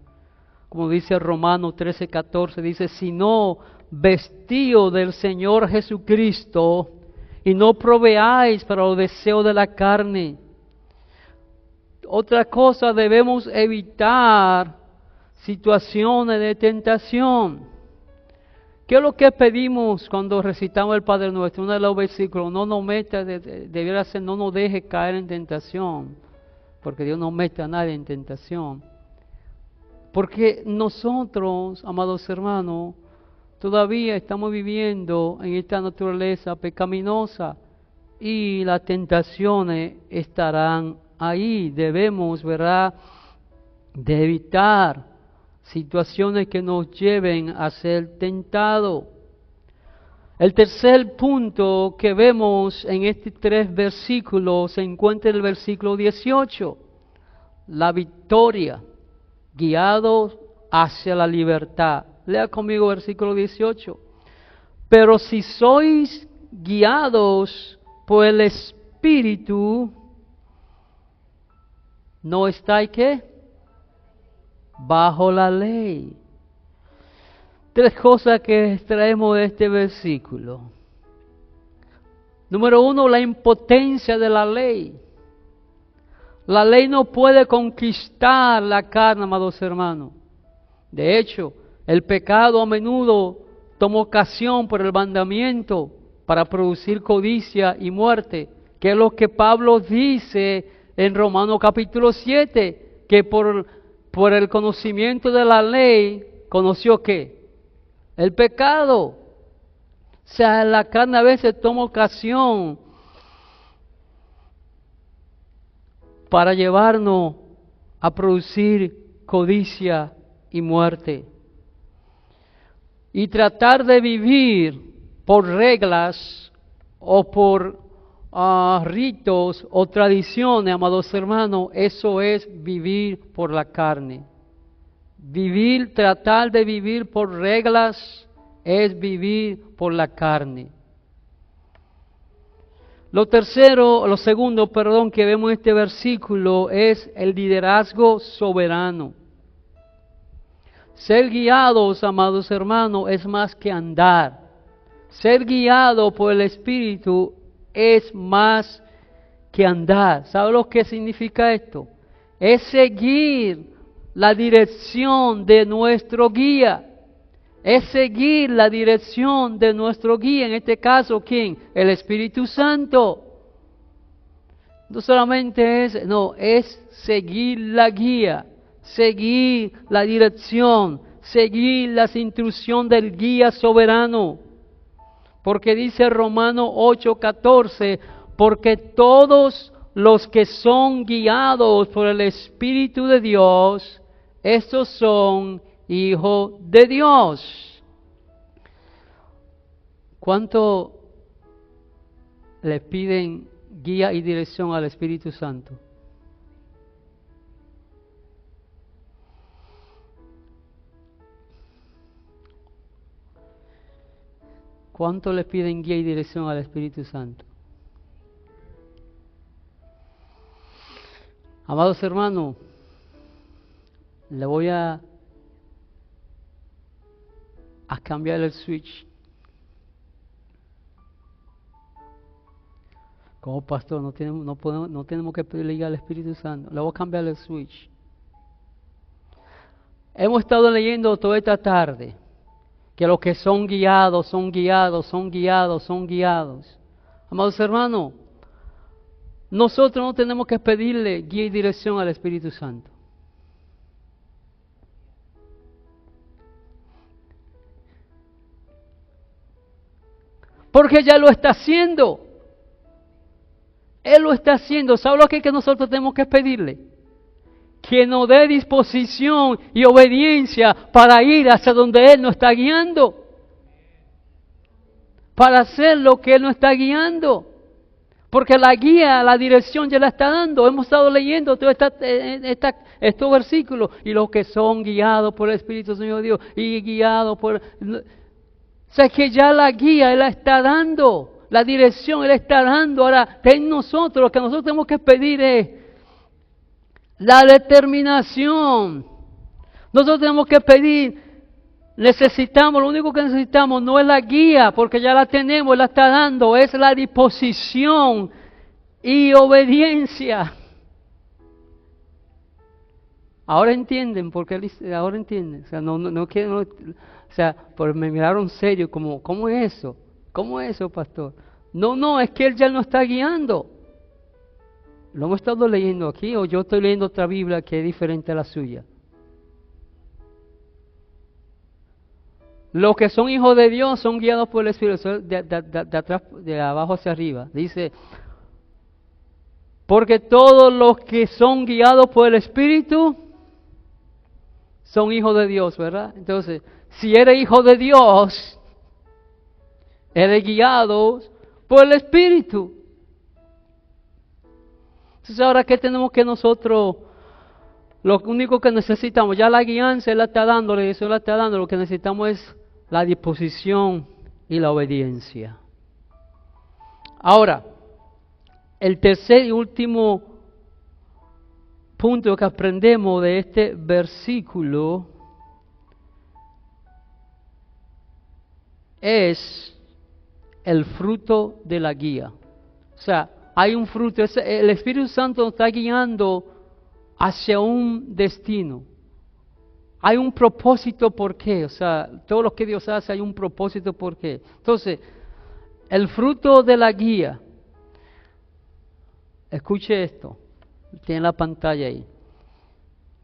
Como dice Romanos 13:14, dice, sino vestíos del Señor Jesucristo y no proveáis para los deseos de la carne. Otra cosa, debemos evitar situaciones de tentación. ¿Qué es lo que pedimos cuando recitamos el Padre Nuestro? Uno de los versículos, no nos meta, debiera ser, no nos deje caer en tentación, porque Dios no mete a nadie en tentación. Porque nosotros, amados hermanos, todavía estamos viviendo en esta naturaleza pecaminosa y las tentaciones estarán ahí. Debemos, ¿verdad?, de evitar situaciones que nos lleven a ser tentados. El tercer punto que vemos en estos 3 versículos se encuentra en el versículo 18, la victoria. guiados hacia la libertad. Lea conmigo versículo 18. Pero si sois guiados por el Espíritu, ¿no estáis qué? Bajo la ley. Tres cosas que extraemos de este versículo. Número uno, la impotencia de la ley. La ley no puede conquistar la carne, amados hermanos. De hecho, el pecado a menudo toma ocasión por el mandamiento para producir codicia y muerte, que es lo que Pablo dice en Romanos capítulo 7, que por el conocimiento de la ley, ¿conoció qué? El pecado. O sea, la carne a veces toma ocasión para llevarnos a producir codicia y muerte. Y tratar de vivir por reglas o por ritos o tradiciones, amados hermanos, eso es vivir por la carne. Tratar de vivir por reglas es vivir por la carne. Lo segundo, que vemos en este versículo es el liderazgo soberano. Ser guiados, amados hermanos, es más que andar. Ser guiado por el Espíritu es más que andar. ¿Sabe lo que significa esto? Es seguir la dirección de nuestro guía. Es seguir la dirección de nuestro guía. En este caso, ¿quién? El Espíritu Santo. No solamente es seguir la guía, seguir la dirección, seguir las instrucciones del guía soberano. Porque dice Romanos 8:14, porque todos los que son guiados por el Espíritu de Dios, estos son hijos de Dios. ¿Cuánto le piden guía y dirección al Espíritu Santo? ¿Cuánto le piden guía y dirección al Espíritu Santo? Amados hermanos, le voy a cambiar el switch. Como pastor no tenemos que pedirle guía al Espíritu Santo. Le voy a cambiar el switch. Hemos estado leyendo toda esta tarde que los que son guiados, son guiados, son guiados, son guiados. Amados hermanos, nosotros no tenemos que pedirle guía y dirección al Espíritu Santo. Porque ya lo está haciendo. Él lo está haciendo. ¿Sabe lo que nosotros tenemos que pedirle? Que nos dé disposición y obediencia para ir hacia donde Él nos está guiando. Para hacer lo que Él nos está guiando. Porque la guía, la dirección ya la está dando. Hemos estado leyendo todos estos versículos. Y los que son guiados por el Espíritu Señor Dios y guiados por... O sea, que ya la guía Él la está dando. La dirección Él está dando. Ahora, en nosotros, lo que nosotros tenemos que pedir es la determinación. Nosotros tenemos que pedir, lo único que necesitamos no es la guía, porque ya la tenemos, Él la está dando, es la disposición y obediencia. Ahora entienden, porque ahora entienden. O sea, no quieren, o sea, pues me miraron serio, como, ¿cómo es eso? ¿Cómo es eso, pastor? No, es que Él ya nos está guiando. Lo hemos estado leyendo aquí, o yo estoy leyendo otra Biblia que es diferente a la suya. Los que son hijos de Dios son guiados por el Espíritu, de abajo hacia arriba. Dice, porque todos los que son guiados por el Espíritu son hijos de Dios, ¿verdad? Entonces, si eres hijo de Dios, eres guiado por el Espíritu. Entonces, ahora, ¿qué tenemos que nosotros Lo único que necesitamos, ya la guianza Él la está dando, la dirección la está dando, lo que necesitamos es la disposición y la obediencia. Ahora, el tercer y último punto que aprendemos de este versículo es el fruto de la guía. O sea, hay un fruto, el Espíritu Santo nos está guiando hacia un destino. Hay un propósito por qué, o sea, todo lo que Dios hace hay un propósito por qué. Entonces, el fruto de la guía, escuche esto, tiene la pantalla ahí.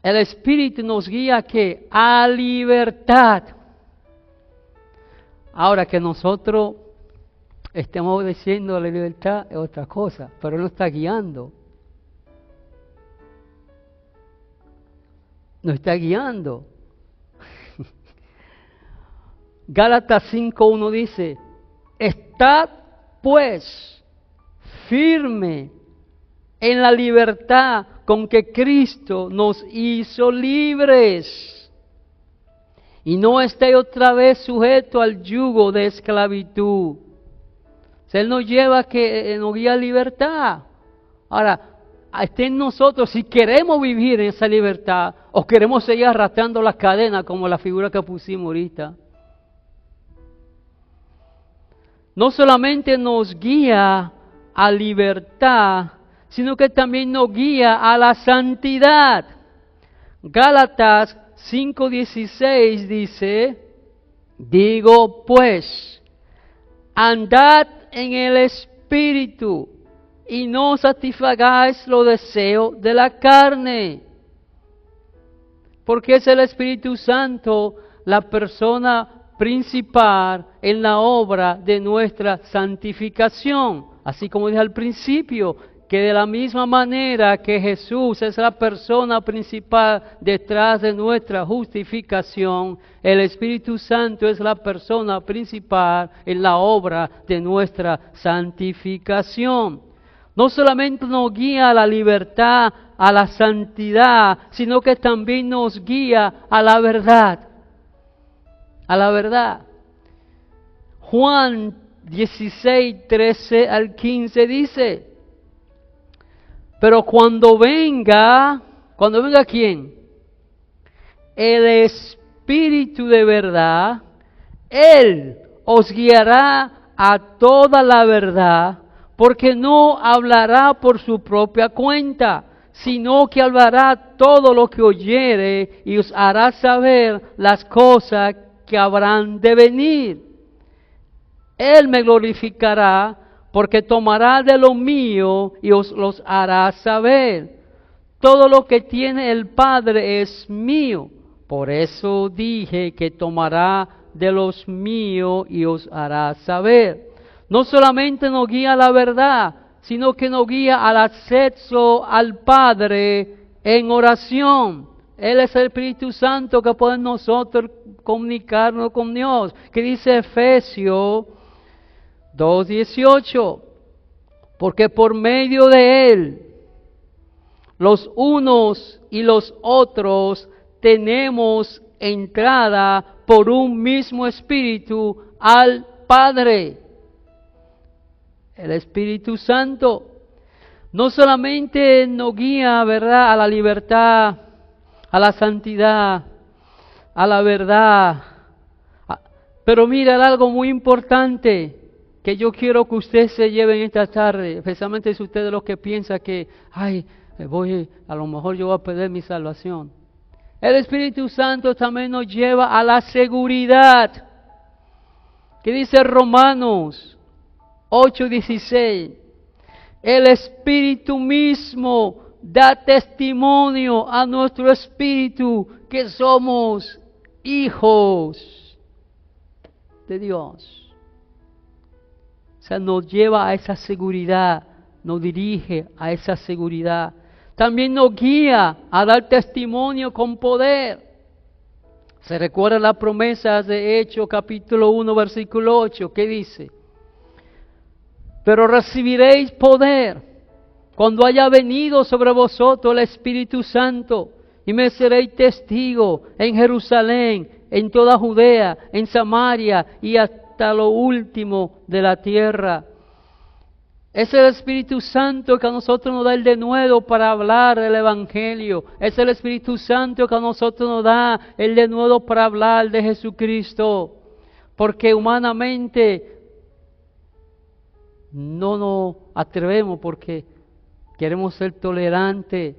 El Espíritu nos guía ¿a qué? A libertad. Ahora que nosotros estemos diciendo la libertad es otra cosa, pero Él nos está guiando. Nos está guiando. Gálatas 5:1 dice, estad pues firme en la libertad con que Cristo nos hizo libres. Y no estéis otra vez sujeto al yugo de esclavitud. Él nos lleva que nos guía a libertad. Ahora, esté en nosotros si queremos vivir en esa libertad o queremos seguir arrastrando las cadenas como la figura que pusimos ahorita. No solamente nos guía a libertad, sino que también nos guía a la santidad. Gálatas 5:16 dice, digo pues, andad en el Espíritu y no satisfagáis los deseos de la carne. Porque es el Espíritu Santo la persona principal en la obra de nuestra santificación. Así como dije al principio, que de la misma manera que Jesús es la persona principal detrás de nuestra justificación, el Espíritu Santo es la persona principal en la obra de nuestra santificación. No solamente nos guía a la libertad, a la santidad, sino que también nos guía a la verdad. A la verdad. Juan 16:13 al 15 dice, pero cuando venga ¿quién? El Espíritu de verdad, Él os guiará a toda la verdad, porque no hablará por su propia cuenta, sino que hablará todo lo que oyere y os hará saber las cosas que habrán de venir. Él me glorificará, porque tomará de lo mío y os los hará saber. Todo lo que tiene el Padre es mío. Por eso dije que tomará de los míos y os hará saber. No solamente nos guía a la verdad, sino que nos guía al acceso al Padre en oración. Él es el Espíritu Santo que puede nosotros comunicarnos con Dios. Que dice Efesios 2:18, porque por medio de Él, los unos y los otros tenemos entrada por un mismo Espíritu al Padre. El Espíritu Santo no solamente nos guía, ¿verdad?, a la libertad, a la santidad, a la verdad, pero mira algo muy importante que yo quiero que ustedes se lleven esta tarde, especialmente si ustedes los que piensan que, a lo mejor yo voy a perder mi salvación. El Espíritu Santo también nos lleva a la seguridad. ¿Qué dice Romanos 8:16? El Espíritu mismo da testimonio a nuestro espíritu que somos hijos de Dios. O sea, nos lleva a esa seguridad, nos dirige a esa seguridad. También nos guía a dar testimonio con poder. Se recuerda la promesa de Hechos capítulo 1 versículo 8, que dice, pero recibiréis poder cuando haya venido sobre vosotros el Espíritu Santo, y me seréis testigo en Jerusalén, en toda Judea, en Samaria y hasta lo último de la tierra. Es el Espíritu Santo que a nosotros nos da el denuedo para hablar del Evangelio. Es el Espíritu Santo que a nosotros nos da el denuedo para hablar de Jesucristo. Porque humanamente no nos atrevemos porque queremos ser tolerantes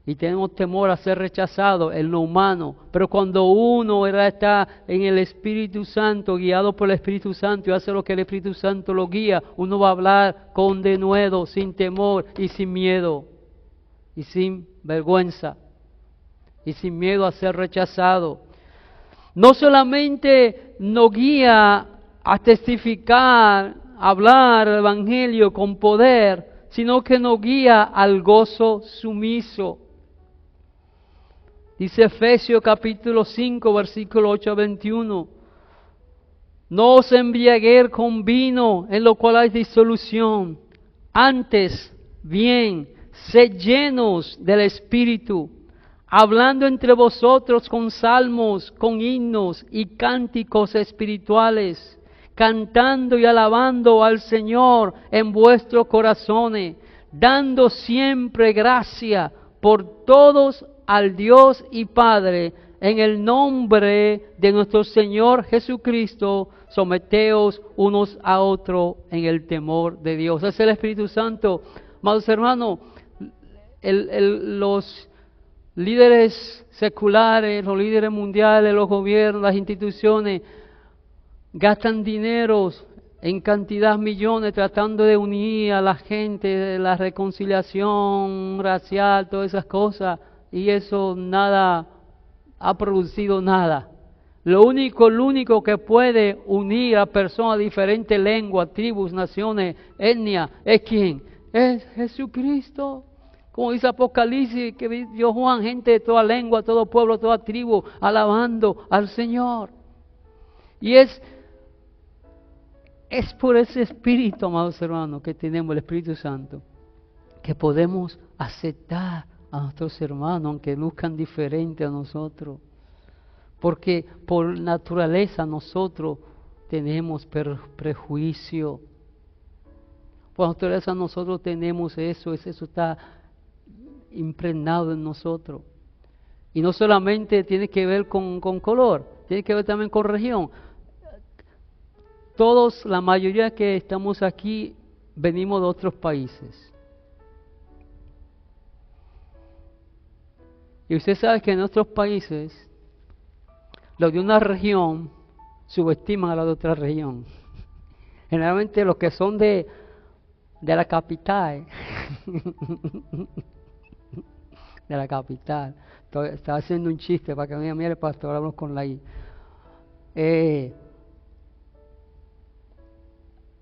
y tenemos temor a ser rechazados en lo humano. Pero cuando uno está en el Espíritu Santo, guiado por el Espíritu Santo y hace lo que el Espíritu Santo lo guía, uno va a hablar con denuedo, sin temor y sin miedo y sin vergüenza y sin miedo a ser rechazado. No solamente nos guía a testificar, a hablar el Evangelio con poder, sino que nos guía al gozo sumiso. Dice Efesios capítulo 5, versículo 8 a 21. No os embriaguéis con vino, en lo cual hay disolución. Antes, bien, sed llenos del Espíritu, hablando entre vosotros con salmos, con himnos y cánticos espirituales, cantando y alabando al Señor en vuestros corazones, dando siempre gracia por todos al Dios y Padre, en el nombre de nuestro Señor Jesucristo, someteos unos a otros en el temor de Dios. Es el Espíritu Santo. Amados hermanos, los líderes seculares, los líderes mundiales, los gobiernos, las instituciones, gastan dineros en cantidad millones tratando de unir a la gente, la reconciliación racial, todas esas cosas, y eso nada ha producido nada. Lo único que puede unir a personas de diferentes lenguas, tribus, naciones, etnias, ¿es quién? Es Jesucristo. Como dice Apocalipsis, que vio Juan, gente de toda lengua, todo pueblo, toda tribu, alabando al Señor. Y es por ese Espíritu, amados hermanos, que tenemos el Espíritu Santo, que podemos aceptar a nuestros hermanos, aunque luzcan diferente a nosotros. Porque por naturaleza nosotros tenemos prejuicio. Por naturaleza nosotros tenemos eso está impregnado en nosotros. Y no solamente tiene que ver con color, tiene que ver también con región. Todos, la mayoría que estamos aquí, venimos de otros países. Y usted sabe que en otros países, los de una región subestiman a los de otra región. Generalmente los que son de la capital, de la capital. Estaba haciendo un chiste para que me mire, pastor, hablamos con la I.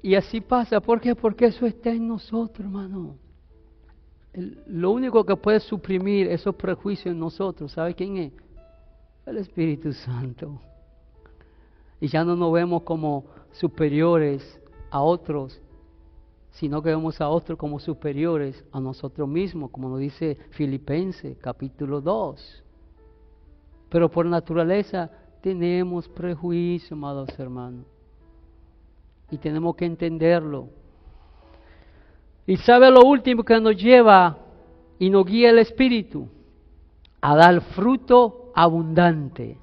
Y así pasa. ¿Por qué? Porque eso está en nosotros, hermano. Lo único que puede suprimir esos prejuicios en nosotros, ¿sabe quién es? El Espíritu Santo. Y ya no nos vemos como superiores a otros, sino que vemos a otros como superiores a nosotros mismos, como nos dice Filipenses capítulo 2. Pero por naturaleza tenemos prejuicio, amados hermanos. Y tenemos que entenderlo. Y sabe lo último que nos lleva y nos guía el Espíritu, a dar fruto abundante.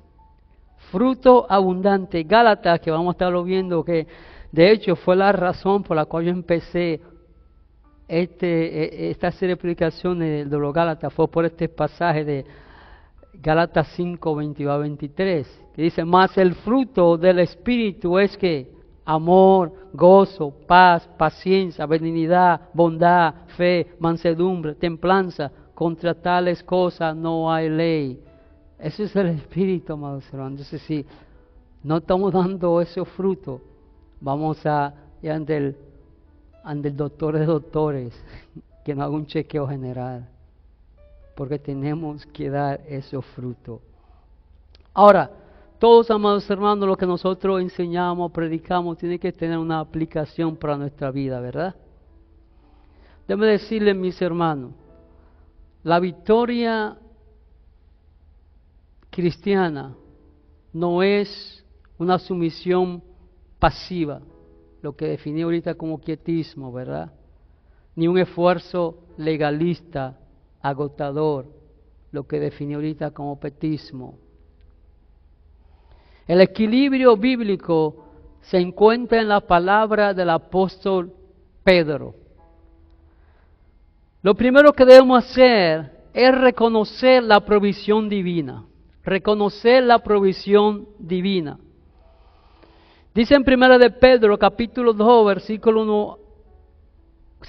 Fruto abundante. Gálatas, que vamos a estarlo viendo, que de hecho fue la razón por la cual yo empecé esta serie de predicaciones de los Gálatas, fue por este pasaje de Gálatas 5, 22 a 23, que dice: más el fruto del Espíritu es que amor, gozo, paz, paciencia, benignidad, bondad, fe, mansedumbre, templanza. Contra tales cosas no hay ley. Ese es el Espíritu, amados hermanos. Entonces, si no estamos dando ese fruto, vamos a ir ante el doctor de doctores, que nos haga un chequeo general, porque tenemos que dar ese fruto. Ahora, todos, amados hermanos, lo que nosotros enseñamos, predicamos, tiene que tener una aplicación para nuestra vida, ¿verdad? Déjenme decirles, mis hermanos, la victoria cristiana no es una sumisión pasiva, lo que definí ahorita como quietismo, ¿verdad? Ni un esfuerzo legalista, agotador, lo que definí ahorita como petismo. El equilibrio bíblico se encuentra en la palabra del apóstol Pedro. Lo primero que debemos hacer es reconocer la provisión divina. Reconocer la provisión divina. Dice en 1 de Pedro, capítulo 2, versículo 1,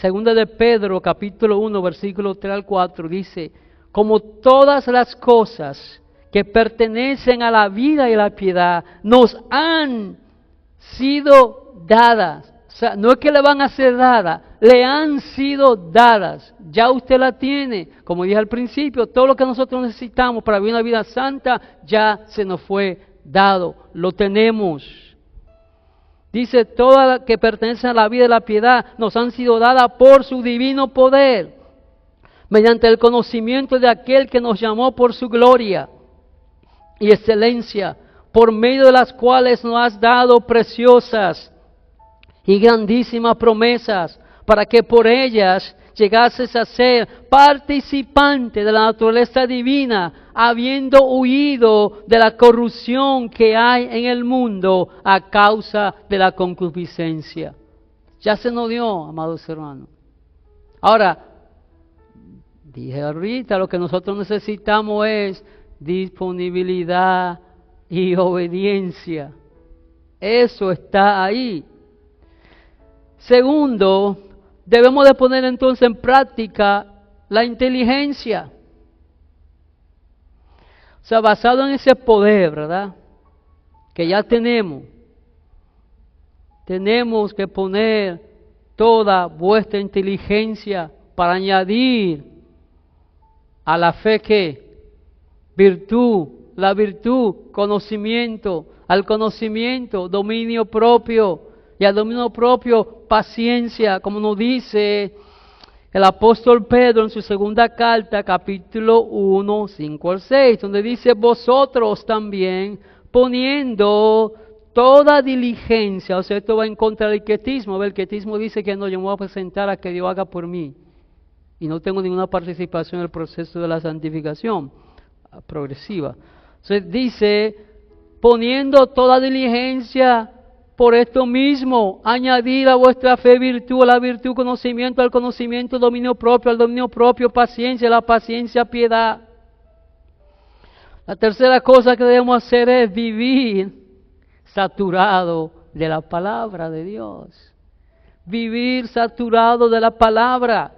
2 de Pedro, capítulo 1, versículo 3 al 4, dice, como todas las cosas que pertenecen a la vida y a la piedad nos han sido dadas. O sea, no es que le van a ser dadas, le han sido dadas. Ya usted la tiene. Como dije al principio, todo lo que nosotros necesitamos para vivir una vida santa ya se nos fue dado. Lo tenemos. Dice, todas las que pertenecen a la vida y la piedad nos han sido dadas por su divino poder, mediante el conocimiento de aquel que nos llamó por su gloria y excelencia, por medio de las cuales nos has dado preciosas y grandísimas promesas, para que por ellas llegases a ser participante de la naturaleza divina, habiendo huido de la corrupción que hay en el mundo a causa de la concupiscencia. Ya se nos dio, amados hermanos. Ahora, dije ahorita, lo que nosotros necesitamos es disponibilidad y obediencia. Eso está ahí. Segundo, debemos de poner entonces en práctica la inteligencia. O sea, basado en ese poder, ¿verdad? Que ya tenemos que poner toda vuestra inteligencia para añadir a la fe que virtud, la virtud, conocimiento, al conocimiento, dominio propio, y al dominio propio, paciencia, como nos dice el apóstol Pedro en su segunda carta, capítulo 1, 5 al 6, donde dice, vosotros también, poniendo toda diligencia, o sea, esto va en contra del quietismo. El quietismo dice que no, yo me voy a presentar a que Dios haga por mí, y no tengo ninguna participación en el proceso de la santificación progresiva. Entonces dice, poniendo toda diligencia, por esto mismo, añadir a vuestra fe virtud, a la virtud conocimiento, al conocimiento dominio propio, al dominio propio paciencia, a la paciencia piedad. La tercera cosa que debemos hacer es vivir saturado de la palabra de Dios. Vivir saturado de la palabra.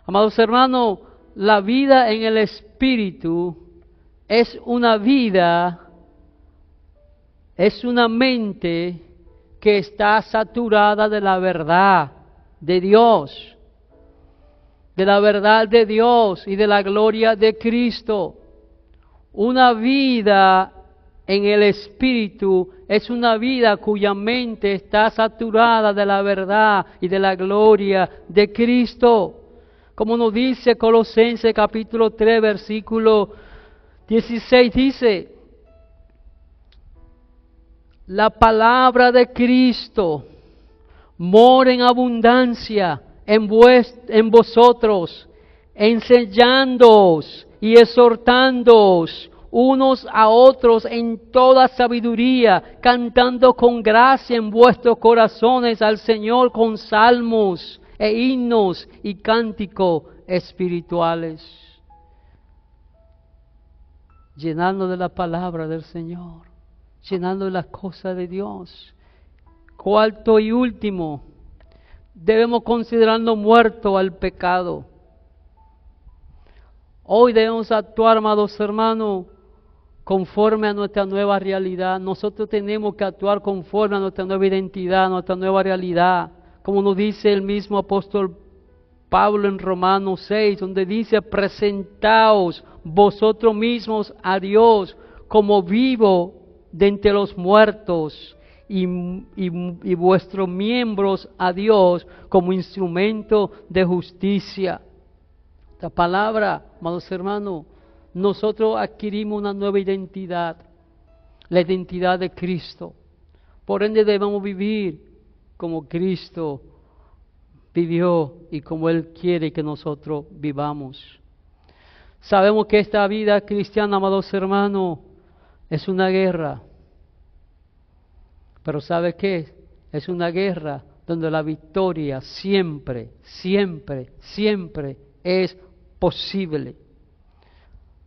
Amados hermanos, la vida en el Espíritu es una vida, es una mente que está saturada de la verdad de Dios, de la verdad de Dios y de la gloria de Cristo. Una vida en el Espíritu es una vida cuya mente está saturada de la verdad y de la gloria de Cristo. Como nos dice Colosenses capítulo 3, versículo 16, dice, la palabra de Cristo mora en abundancia en vosotros, enseñándoos y exhortándoos unos a otros en toda sabiduría, cantando con gracia en vuestros corazones al Señor con salmos e himnos y cánticos espirituales. Llenando de la palabra del Señor, llenando de las cosas de Dios. Cuarto y último, debemos considerarnos muertos al pecado. Hoy debemos actuar, amados hermanos, conforme a nuestra nueva realidad. Nosotros tenemos que actuar conforme a nuestra nueva identidad, a nuestra nueva realidad. Como nos dice el mismo apóstol Pablo en Romanos 6, donde dice, presentaos vosotros mismos a Dios como vivo de entre los muertos y vuestros miembros a Dios como instrumento de justicia. Esta palabra, amados hermanos, nosotros adquirimos una nueva identidad, la identidad de Cristo. Por ende debemos vivir como Cristo vivió y como Él quiere que nosotros vivamos. Sabemos que esta vida cristiana, amados hermanos, es una guerra. Pero ¿sabe qué? Es una guerra donde la victoria siempre, siempre, siempre es posible.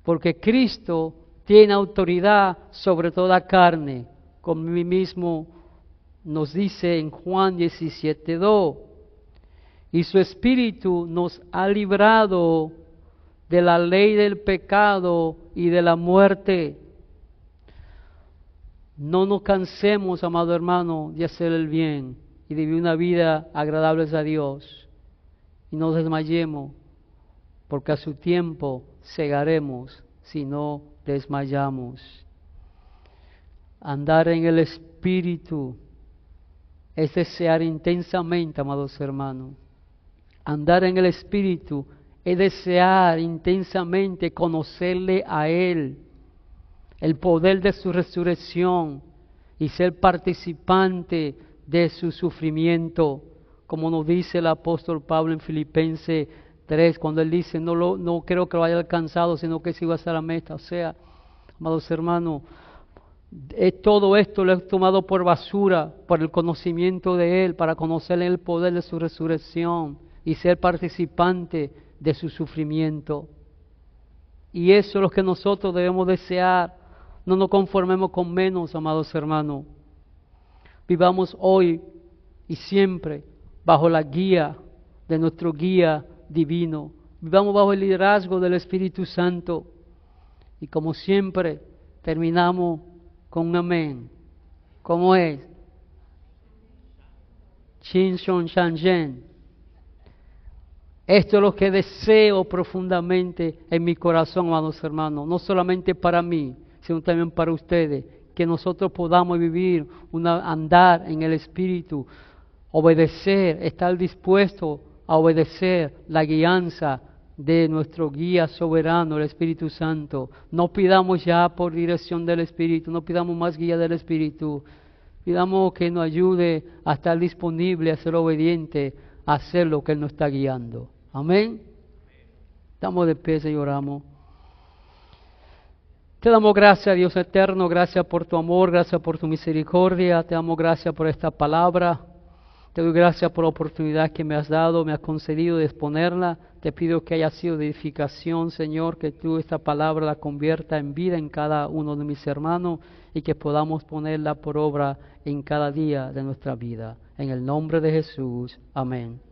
Porque Cristo tiene autoridad sobre toda carne, como mí mismo nos dice en Juan 17:2. Y su Espíritu nos ha librado de la ley del pecado y de la muerte. No nos cansemos, amado hermano, de hacer el bien y de vivir una vida agradable a Dios. Y no desmayemos, porque a su tiempo cegaremos si no desmayamos. Andar en el Espíritu es desear intensamente, amados hermanos. Andar en el Espíritu es desear intensamente conocerle a Él, el poder de su resurrección y ser participante de su sufrimiento, como nos dice el apóstol Pablo en Filipenses 3, cuando él dice, no creo que lo haya alcanzado, sino que sigo hasta la meta. O sea, amados hermanos, todo esto lo he tomado por basura, por el conocimiento de Él, para conocer el poder de su resurrección y ser participante de su sufrimiento. Y eso es lo que nosotros debemos desear. No nos conformemos con menos, amados hermanos. Vivamos hoy y siempre bajo la guía de nuestro guía divino. Vivamos bajo el liderazgo del Espíritu Santo. Y como siempre, terminamos con un amén. ¿Cómo es? Chin Shon Shan Yen. Esto es lo que deseo profundamente en mi corazón, amados hermanos. No solamente para mí, sino también para ustedes. Que nosotros podamos vivir, andar en el Espíritu, obedecer, estar dispuestos a obedecer la guianza de nuestro guía soberano, el Espíritu Santo. No pidamos ya por dirección del Espíritu, no pidamos más guía del Espíritu. Pidamos que nos ayude a estar disponible, a ser obediente, a hacer lo que Él nos está guiando. Amén. Estamos de pie y oramos. Te damos gracias, Dios eterno, gracias por tu amor, gracias por tu misericordia, te damos gracias por esta palabra. Te doy gracias por la oportunidad que me has dado, me has concedido de exponerla. Te pido que haya sido de edificación, Señor, que tú esta palabra la convierta en vida en cada uno de mis hermanos y que podamos ponerla por obra en cada día de nuestra vida. En el nombre de Jesús. Amén.